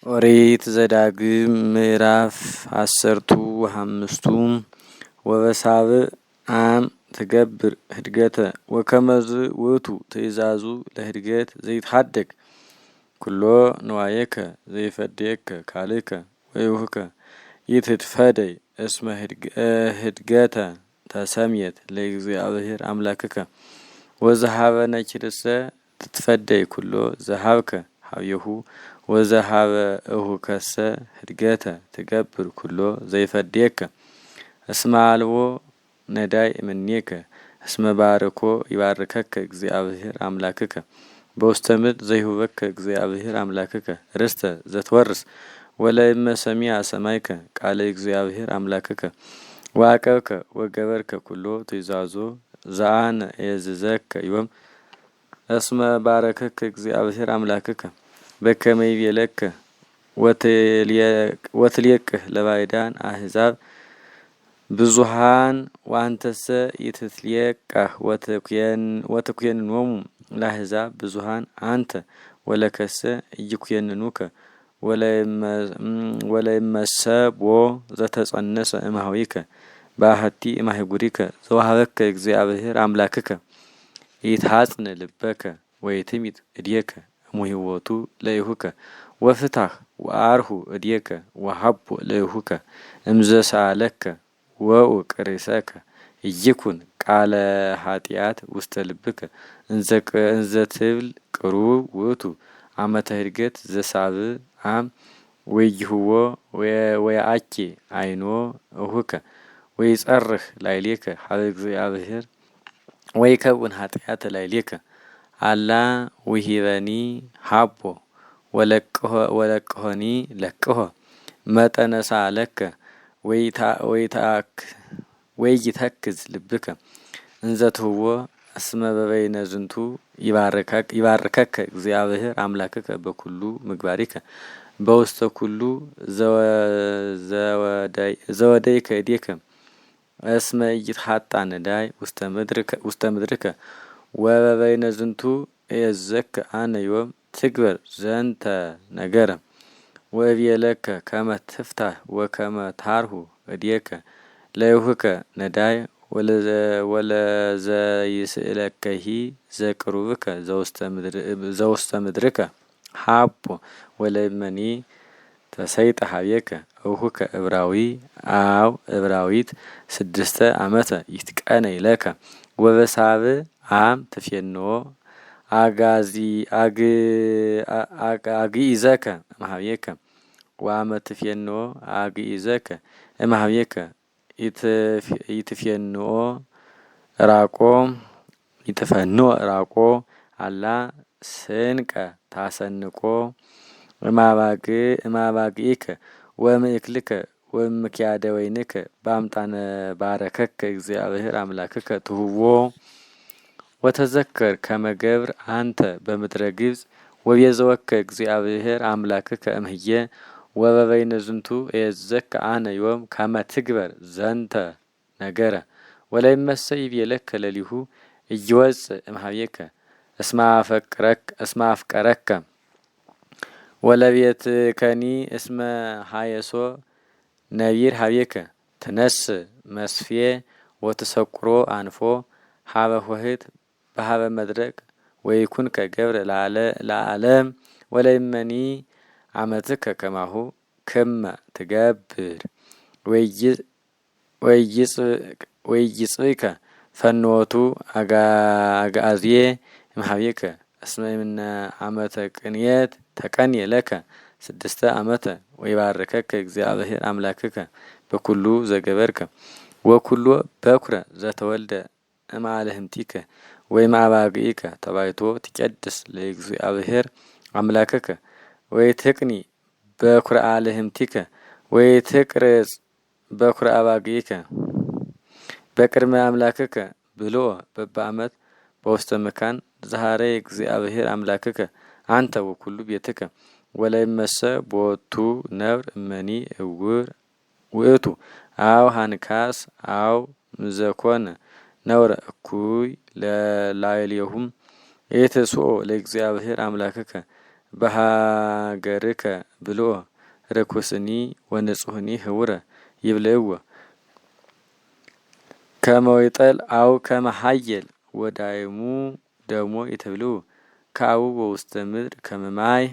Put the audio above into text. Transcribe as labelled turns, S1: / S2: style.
S1: ኦሪት ዘዳግም ምዕራፍ 15 ወበሳብዕ አም ትገብር ህድገተ ወከመዝ ውእቱ ትእዛዙ ለህድገት ዘይትሐደግ ኩሎ ንዋየከ ዘይፈድየከ ካልእከ ወይሁከ ይትትፈደይ እስመ ህድገተ ተሰምየት ለእግዚአብሔር አምላክከ ወዘሃበ ነኪርሰ ትትፈደይ ኩሎ ዘሃብከ ሀብየሁ ወዘሃበ እሁከሰ ህድገተ ትገብር ኩሎ ዘይፈድየከ እስመ አልቦ ነዳይ እምኔከ እስመ ባርኮ ይባርከከ እግዚአብሔር አምላክከ በውስተ ምድር ዘይሁበከ እግዚአብሔር አምላክከ ርስተ ዘትወርስ ወለእመ ሰሚዐ ሰማይከ ቃለ እግዚአብሔር አምላክከ ወአቀብከ ወገበርከ ኩሎ ትእዛዞ ዘአነ እእዝዘከ ዮም እስመ ባረከከ እግዚአብሔር አምላክከ በከመ ይቤለከ ወትልየቅህ ለባዕዳን አሕዛብ ብዙሃን ወአንተሰ ይትትልየቃህ ወትኩየንኖሙ ለአሕዛብ ብዙሃን አንተ ወለከሰ ኢይኩየንኑከ ወለእመሰ ቦ ዘተጸነሰ እምኀቤከ በአሐቲ እምአህጉሪከ ዘወሀበከ እግዚአብሔር አምላክከ ይትሐጽን ልበከ ወይትሚጥ እዴከ እሙሂቦቱ ለይሁከ ወፍታህ ወአርሁ እዴከ ወሀቦ ለይሁከ እምዘሳለከ ወኡቅ ርእሰከ ኢይኩን ቃለ ኃጢአት ውስተ ልብከ እንዘ ትብል ቅሩብ ውእቱ ዓመተ ህድገት ዘሳብዕ አም ወይሁቦ ወየአኬ አይኖ እሁከ ወይጸርህ ላዕሌከ ሀበ እግዚአብሔር ወይከውን ኃጢአተ ላዕሌከ አላ ውሂበኒ ሀቦ ወለቅሆኒ ለቅሆ መጠነ ሳለከ ወይተክዝ ልብከ እንዘ ትሁቦ እስመ በበይነ ዝንቱ ይባርከከ እግዚአብሔር አምላክከ በኩሉ ምግባሪከ በውስተ ኩሉ ዘወደይከ እዴከ እስመ ኢይትሐጣ ነዳይ ውስተ ምድርከ ወበበይነ ዝንቱ እየዘከ አነ ዮም ትግበር ዘንተ ነገረ ወእቤለከ ከመ ትፍታህ ወከመ ታርሁ እዴከ ለይሁከ ነዳይ ወለዘይስእለከሂ ዘቅሩብከ ዘውስተ ምድርከ ሀቦ ወለእመኒ ተሰይጠ ሀቤከ እሁከ ዕብራዊ አው ዕብራዊት 6 ዓመተ ይትቀነይ ለከ ወበሳብዕ አም ትፌንዎ አግኢዘከ እምኀቤከ ወአመ ትፌንዎ አግኢዘከ እምኀቤከ ይትፌንዎ ራቆ አላ ስንቀ ታሰንቆ እምአባግኢከ ወእምእክልከ ወእምክያደ ወይንከ በአምጣነ ባረከከ እግዚአብሔር አምላክከ ትሁቦ ወተዘከር ከመ ገብር አንተ በምድረ ግብጽ ወቤዘወከ እግዚአብሔር አምላክከ እምህየ ወበበይነ ዝንቱ እየዘከ አነ ዮም ከመ ትግበር ዘንተ ነገረ ወለእመሰ ይቤለከ ለሊሁ ኢይወፅእ እምኀቤከ እስመ አፍቀረከ ወለቤትከኒ እስመ ሀየሶ ነቢር ሀቤከ ትነስእ መስፌ ወትሰቁሮ አንፎ ሀበ ኆኅት በሀበ መድረቅ ወይኩንከ ገብረ ለዓለም ወለእመኒ አመትከ ከማሁ ክመ ትገብር ወይይጽእከ ፈንወቱ አግዓዝየ እምኀቤከ እስመ እምነ ዓመተ ቅንየት ተቀንየ ለከ 6 ዓመተ ወይባርከከ እግዚአብሔር አምላክከ በኩሉ ዘገበርከ ወኩሎ በኩረ ዘተወልደ እምአልህምቲከ ወእምአባግኢከ ተባይቶ ትቀድስ ለእግዚአብሔር አምላክከ ወይትቅኒ በኩረ አልህምቲከ ወይትቅርጽ በኩረ አባግኢከ በቅድመ አምላክከ ብሎ በበዓመት በውስተ መካን ዘሃረየ እግዚአብሔር አምላክከ አንተ ወኩሉ ቤትከ ወለእመሰ ቦቱ ነብር እመኒ እውር ውእቱ አው ሃንካስ አው ምዘኮነ ነውረ እኩይ ለላዕሌሁም ኢትስኦ ለእግዚአብሔር አምላክከ በሃገርከ ብልኦ ርኩስኒ ወንጹህኒ ህውረ ይብልዕዎ ከመይጠል አው ከመሃየል ወዳይሙ ደሞ ይትብልዑ ከአቡ በውስተ ምድር ከመማይ